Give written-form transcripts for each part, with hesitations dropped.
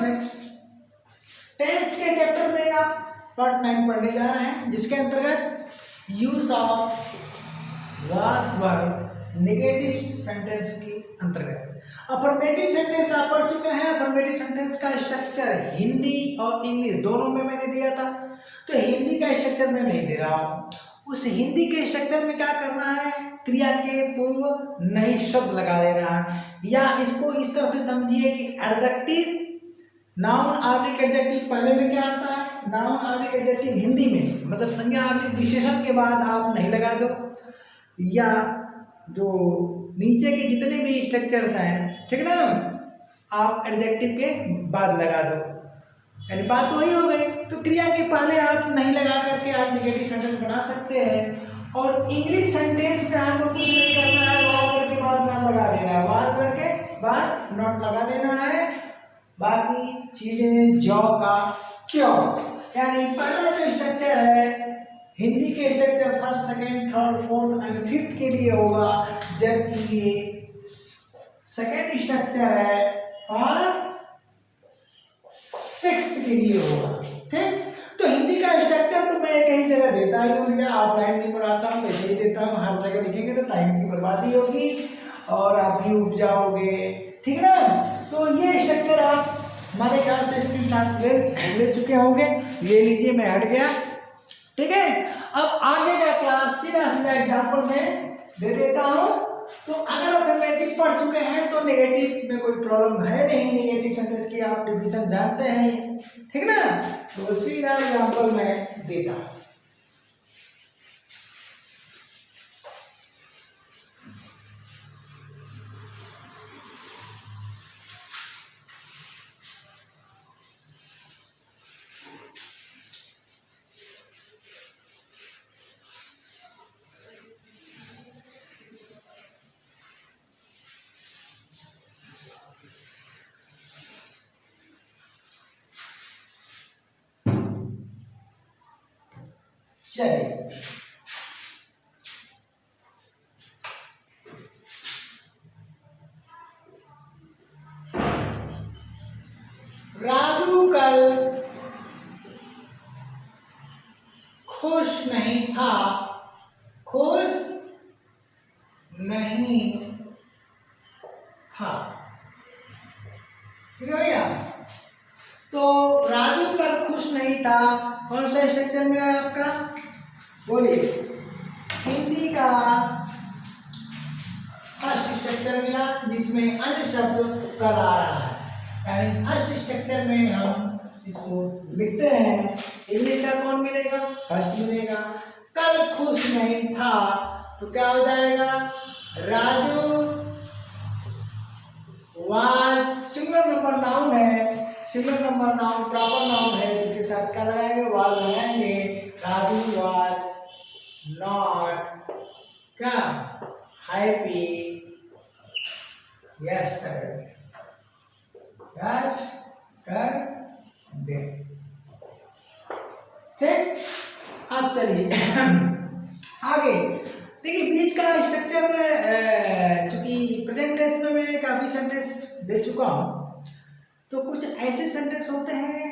Students, tense के chapter में आप पार्ट 9 पढ़ने जा रहे हैं, जिसके अंतर्गत use of was verb negative sentence के अंतर्गत अफर्मेटिव सेंटेंस आप पढ़ चुके हैं। अफर्मेटिव सेंटेंस का स्ट्रक्चर हिंदी और इंग्लिश दोनों में मैंने दिया था, तो हिंदी का स्ट्रक्चर मैं नहीं दे रहा हूँ। उस हिंदी के स्ट्रक्चर में क्या करना है, क्रिया के पूर्व नई शब्द लगा देना है, या इसको इस तरह से समझिए कि एडजेक्टिव, नाउन ऑब्लिक एडजेक्टिव पहले में क्या आता है, नाउन ऑब्लिक एडजेक्टिव हिंदी में मतलब संज्ञा ऑब्लिक विशेषण के बाद आप नहीं लगा दो, या जो नीचे के जितने भी स्ट्रक्चर्स हैं, ठीक ना, आप एडजेक्टिव के बाद लगा दो, यानी बात वही हो गई। तो क्रिया के पहले आप नहीं लगा करके आप नेगेटिव सेंटेंस बना सकते हैं। और इंग्लिश सेंटेंस में आपको कुछ नहीं करना है, वाज वर्ब के बाद नाम लगा देना है, वाज वर्ब के बाद नॉट लगा देना है, बाकी चीजें जॉ का क्यों, यानी पहला जो स्ट्रक्चर है हिंदी के structure first, second, third, fourth and fifth के लिए होगा, जबकि ये सेकेंड स्ट्रक्चर है और सिक्स्थ के लिए होगा। ठीक, तो हिंदी का स्ट्रक्चर तो मैं एक ही जगह देता ही हूँ भैया, ऑफलाइन नहीं पढ़ाता हूँ, वैसे ही देता हूँ। हर जगह लिखेंगे तो टाइम की बर्बादी होगी और आप भी उब जाओगे, ठीक ना। तो ये स्ट्रक्चर आप हमारे ख्याल से स्क्रीनशॉट ले चुके होंगे, ले लीजिए, मैं हट गया, ठीक है। अब आगे का क्लास सीधा सीधा एग्जाम्पल में दे देता हूँ। तो अगर आप नेगेटिव पढ़ चुके हैं तो नेगेटिव में कोई प्रॉब्लम है नहीं, नेगेटिव सेंटेंस की आप डिफिनेशन जानते हैं, ठीक ना। तो सीधा एग्जाम्पल में देता हूँ। चलिए, राजू कल खुश नहीं था, खुश नहीं था, ठीक है भैया। तो राजू कल खुश नहीं था, कौन सा स्ट्रक्चर मिला है आपका, बोलिए। हिंदी का फर्स्ट स्ट्रक्चर मिला, जिसमें अन्य शब्द कल आ रहा है, यानी फर्स्ट स्ट्रक्चर में हम इसको लिखते हैं। इंग्लिश का कौन मिलेगा, फर्स्ट मिलेगा। कल खुश नहीं था तो क्या हो जाएगा, Raju was, singular number noun है, singular number noun proper noun है, जिसके साथ क्या लगाएंगे, वाज लगाएंगे। राजू वाज नॉट क्या हैप्पी yesterday, ठीक। अब चलिए आगे देखिए, बीच का स्ट्रक्चर चूंकि प्रेजेंट टेंस में मैं काफी सेंटेंस दे चुका हूँ, तो कुछ ऐसे सेंटेंस होते हैं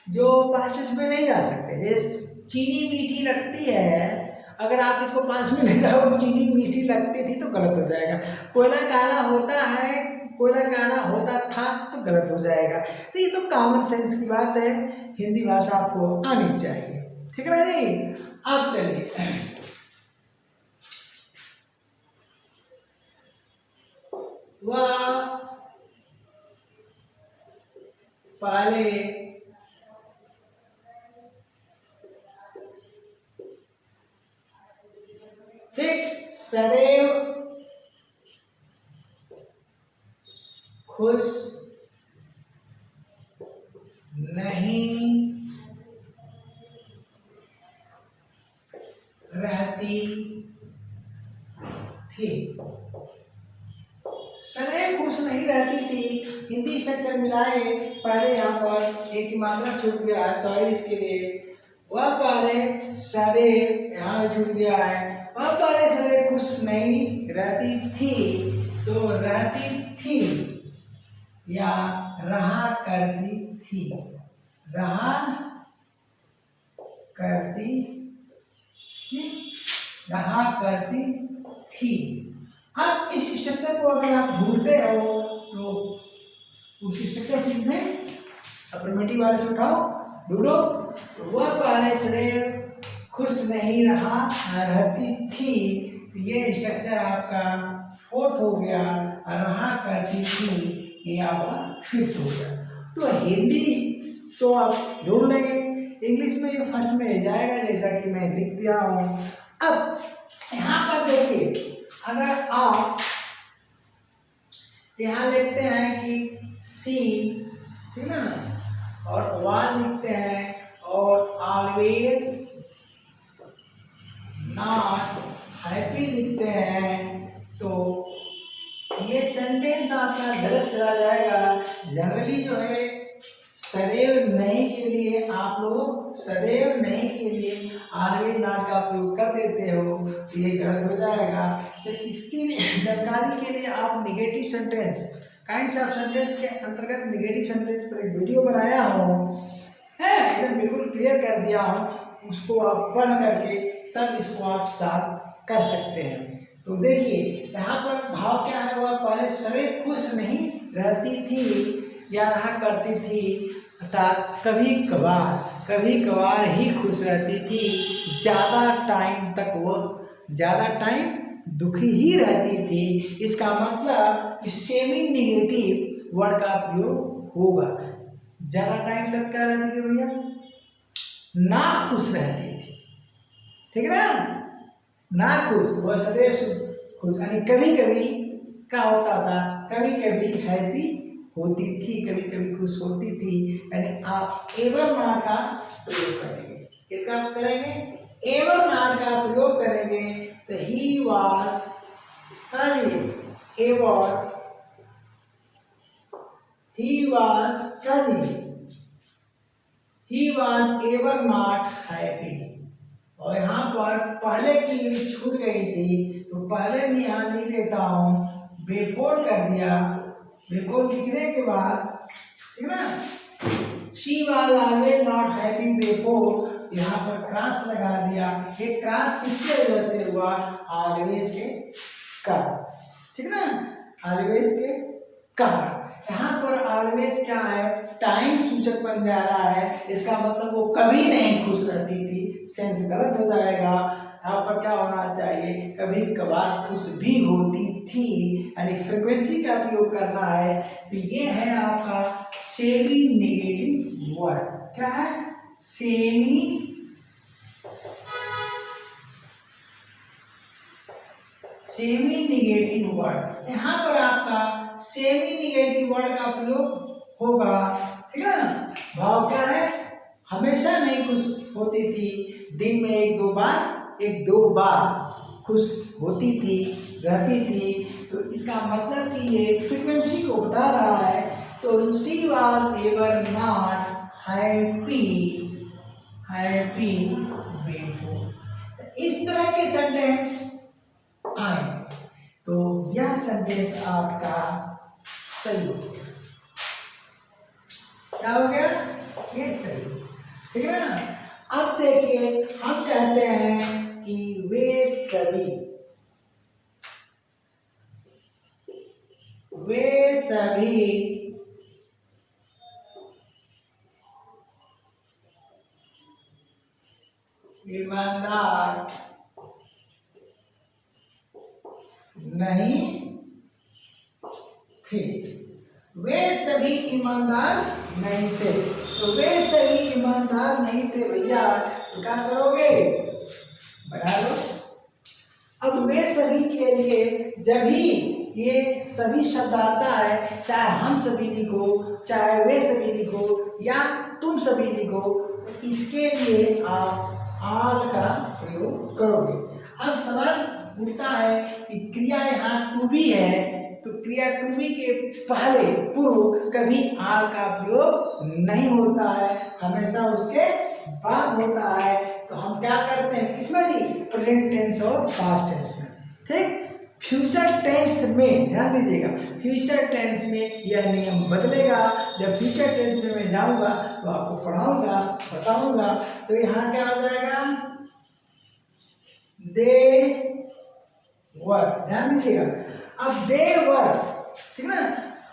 जो पास्ट टेंस में नहीं जा सकते। जैसे चीनी मीठी लगती है, अगर आप इसको पास में ले जाओ, चीनी मीठी लगती थी तो गलत हो जाएगा। कोयला काला होता है, कोयला काला होता था तो गलत हो जाएगा। तो ये तो कॉमन सेंस की बात है, हिंदी भाषा आपको आनी चाहिए, ठीक है ना जी। अब चलिए, वह पहले ठीक सदैव खुश नहीं रहती थी, सदैव खुश नहीं रहती थी। हिंदी स्ट्रक्चर मिलाए, पहले यहाँ पर एक ही मात्रा छूट गया है, सॉरी इसके लिए। वह पहले सदैव यहाँ छूट गया है, वह पहले सदैव खुश नहीं रहती थी, तो रहती थी या रहा करती थी, रहा करती थी, रहा करती थी। अब इस स्ट्रक्चर को अगर आप भूलते हो तो उस स्ट्रक्चर से लिखने अफर्मेटिव वाले से उठाओ ढूंढो। तो वह पहले सदैव खुश नहीं रहती थी, तो ये स्ट्रक्चर आपका फोर्थ हो गया। रहा करती थी ये आपका फिफ्थ हो गया। तो हिंदी तो आप ढूंढ लेंगे, इंग्लिश में ये फर्स्ट में जाएगा जैसा कि मैं लिख दिया हूँ। अब यहाँ पर देखिए, अगर आप यहाँ लिखते हैं कि सी, ठीक ना, और वाज लिखते हैं और ऑलवेज नॉट हैप्पी लिखते हैं, तो ये सेंटेंस आपका गलत चला जाएगा। जनरली जो है सदैव नहीं के लिए आप लोग सदैव नहीं के लिए ऑलवेज नॉट का प्रयोग कर देते हो, तो ये गलत हो जाएगा। तो इसकी जानकारी के लिए आप negative sentence, kinds of sentence के अंतर्गत नेगेटिव सेंटेंस पर एक वीडियो बनाया हूँ, है एकदम बिल्कुल क्लियर कर दिया हूँ। उसको आप पढ़ करके तब इसको आप सॉल्व कर सकते हैं। तो देखिए यहाँ पर भाव क्या है, वह पहले सदैव खुश नहीं रहती थी या रहा करती थी, अर्थात कभी कभार ही खुश रहती थी, ज़्यादा टाइम तक वो ज़्यादा टाइम दुखी ही रहती थी। इसका मतलब सेमी नेगेटिव वर्ड का प्रयोग होगा। ज़्यादा टाइम तक क्या रहती थी भैया, ना खुश रहती थी, ठीक ना, ना खुश, वह सदैव खुश, यानी कभी कभी क्या होता था, कभी कभी हैप्पी होती थी, कभी कभी खुश होती थी। यानी आप एवर नॉट का प्रयोग करेंगे, किसका करेंगे, एवर नॉट का प्रयोग करेंगे। तो he was ever not happy. और यहाँ पर पहले की यूनिट छूट गई थी, तो पहले भी यहाँ लिख देता हूँ, बिफोर कर दिया, बिफोर लिखने के बाद, ठीक ना, she was always not happy before, यहाँ पर क्रॉस लगा दिया। ये क्रॉस किसके वजह से हुआ, ऑलवेज के कारण, ठीक ना, ऑलवेज के कारण। यहाँ पर ऑलवेज क्या है, टाइम सूचक बन जा रहा है, इसका मतलब वो कभी नहीं खुश रहती थी, सेंस गलत हो जाएगा। यहाँ पर क्या होना चाहिए, कभी कभार खुश भी होती थी, यानी फ्रीक्वेंसी का प्रयोग करना है। तो ये है आपका सेमी नेगेटिव वर्ड। क्या है, सेमी नेगेटिव वर्ड। यहाँ पर आपका सेमी नेगेटिव वर्ड का प्रयोग होगा, ठीक है ना। भाव क्या है, हमेशा नहीं खुश होती थी, दिन में एक दो बार खुश होती थी, रहती थी। तो इसका मतलब कि ये फ्रीक्वेंसी को बता रहा है। तो she was ever not happy before। इस तरह के सेंटेंस आएंगे, तो यह सेंटेंस आपका सही हो गया। क्या हो गया, ये सही, ठीक है ना। अब देखिए, हम कहते हैं कि वे सभी ईमानदार नहीं थे। वे सभी ईमानदार नहीं थे, तो वे सभी ईमानदार नहीं थे भैया, तो क्या करोगे, बढ़ा लो। अब वे सभी के लिए जब ही ये सभी शब्द आता है, चाहे हम सभी लिखो, चाहे वे सभी लिखो, या तुम सभी लिखो, तो इसके लिए आप आल का प्रयोग करोगे। अब सवाल उठता है कि क्रिया यहाँ टू बी है, तो क्रिया टू बी के पहले पूर्व कभी आल का प्रयोग नहीं होता है, हमेशा उसके बाद होता है। तो हम क्या करते हैं, किसमें जी, प्रेजेंट टेंस और पास्ट टेंस में, ठीक। फ्यूचर टेंस में ध्यान दीजिएगा, फ्यूचर टेंस में यह नियम बदलेगा। जब फ्यूचर टेंस में मैं जाऊंगा तो आपको पढ़ाऊंगा, बताऊंगा। तो यहाँ क्या हो जाएगा, दे वर, ध्यान दीजिएगा। अब दे वर, ठीक ना,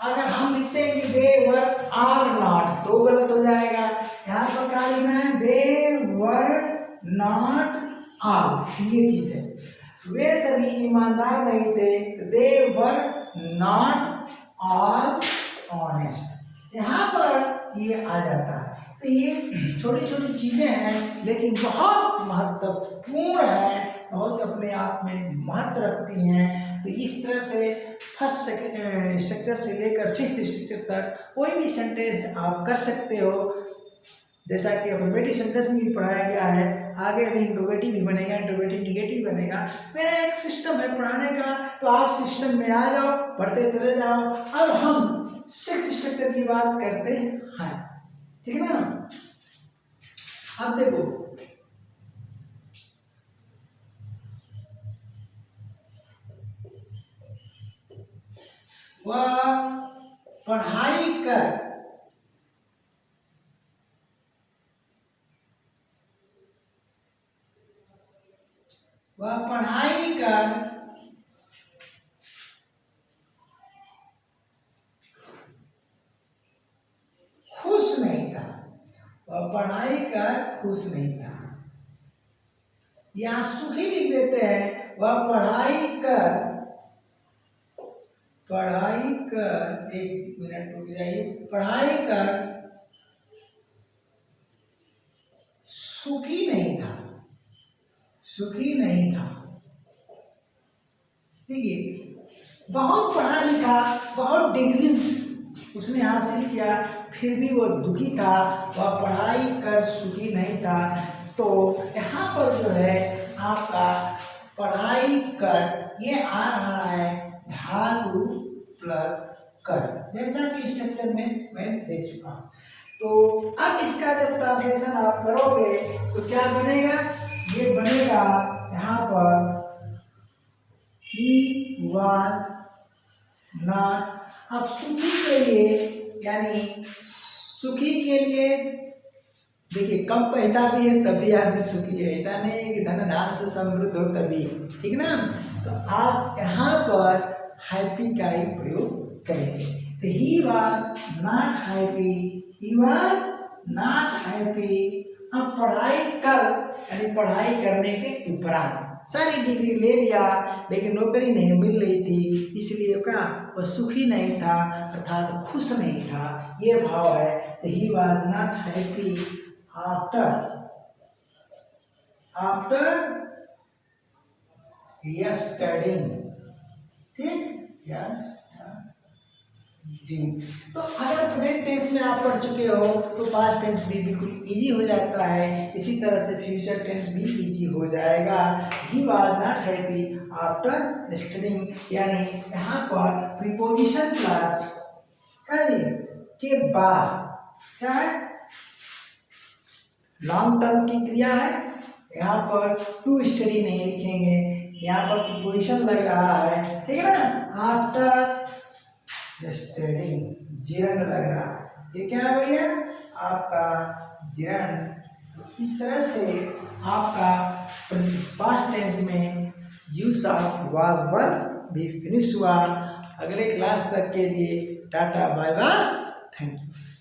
अगर हम लिखते हैं कि दे वर आर नॉट तो गलत हो जाएगा। यहाँ पर क्या लिखना है, दे वर नॉट आर, ये चीज है। वे सभी ईमानदार नहीं थे, दे वर नॉट ऑल ऑनेस्ट, यहाँ पर ये आ जाता है। तो ये छोटी छोटी चीजें हैं लेकिन बहुत महत्वपूर्ण है, बहुत अपने आप में महत्व रखती हैं। तो इस तरह से फर्स्ट स्ट्रक्चर से लेकर फिफ्थ स्ट्रक्चर तक कोई भी सेंटेंस आप कर सकते हो। जैसा कि अफर्मेटिव सेंटेंस में भी पढ़ाया गया है, आगे अभी इंट्रोगेटिव भी बनेगा, इंट्रोगेटिव निगेटिव बनेगा। मेरा एक सिस्टम है पढ़ाने का, तो आप सिस्टम में आ जाओ, पढ़ते चले जाओ। अब हम सिक्स्थ स्ट्रक्चर की बात करते हैं, ठीक है ना। अब देखो, वह पढ़ाई कर, वह पढ़ाई कर खुश नहीं था, वह पढ़ाई कर खुश नहीं था। यहां सुखी लिख देते हैं, वह पढ़ाई कर, पढ़ाई कर, एक मिनट रुक जाइए, पढ़ाई कर सुखी नहीं था, सुखी नहीं था। ठीक है, बहुत पढ़ा लिखा, बहुत डिग्रीज उसने हासिल किया, फिर भी वो दुखी था, वह पढ़ाई कर सुखी नहीं था। तो यहाँ पर जो है आपका पढ़ाई कर, ये आ रहा है धातु प्लस कर, जैसा कि स्ट्रक्चर में मैं दे चुका हूँ। तो अब इसका जब ट्रांसलेशन आप करोगे तो क्या बनेगा, ये बनेगा यहाँ पर ही वाज नॉट। अब सुखी के लिए, यानी सुखी के लिए देखिए, कम पैसा भी है तभी आदमी सुखी है, ऐसा नहीं है कि धन धान से समृद्ध हो तभी, ठीक ना। तो आप यहाँ पर हैप्पी का ही प्रयोग करेंगे। तो he was not happy, he was not happy. अब पढ़ाई कर, यानी पढ़ाई करने के उपरांत सारी डिग्री ले लिया लेकिन नौकरी नहीं मिल रही थी, इसलिए क्या वह सुखी नहीं था, अर्थात खुश नहीं था, ये भाव है। तो he was not happy after studying, ठीक, यस। तो अगर प्रेजेंट टेंस में आप पढ़ चुके हो तो पास्ट टेंस भी बिल्कुल इजी हो जाता है, इसी तरह से फ्यूचर टेंस भी इजी हो जाएगा। He was not happy after studying, यानी यहाँ पर प्रीपोजिशन प्लस के बाद क्या है, लॉन्ग टर्म की क्रिया है। यहाँ पर टू स्टडी नहीं लिखेंगे, यहाँ पर प्रीपोजिशन लग रहा है, ठीक है ना। आफ्टर स्टडिंग जिरन लग रहा है, ये क्या है भैया, आपका जिरन। इस तरह से आपका पास्ट टेंस में यूज ऑफ वाज वर भी फिनिश हुआ। अगले क्लास तक के लिए tata bye bye, thank you.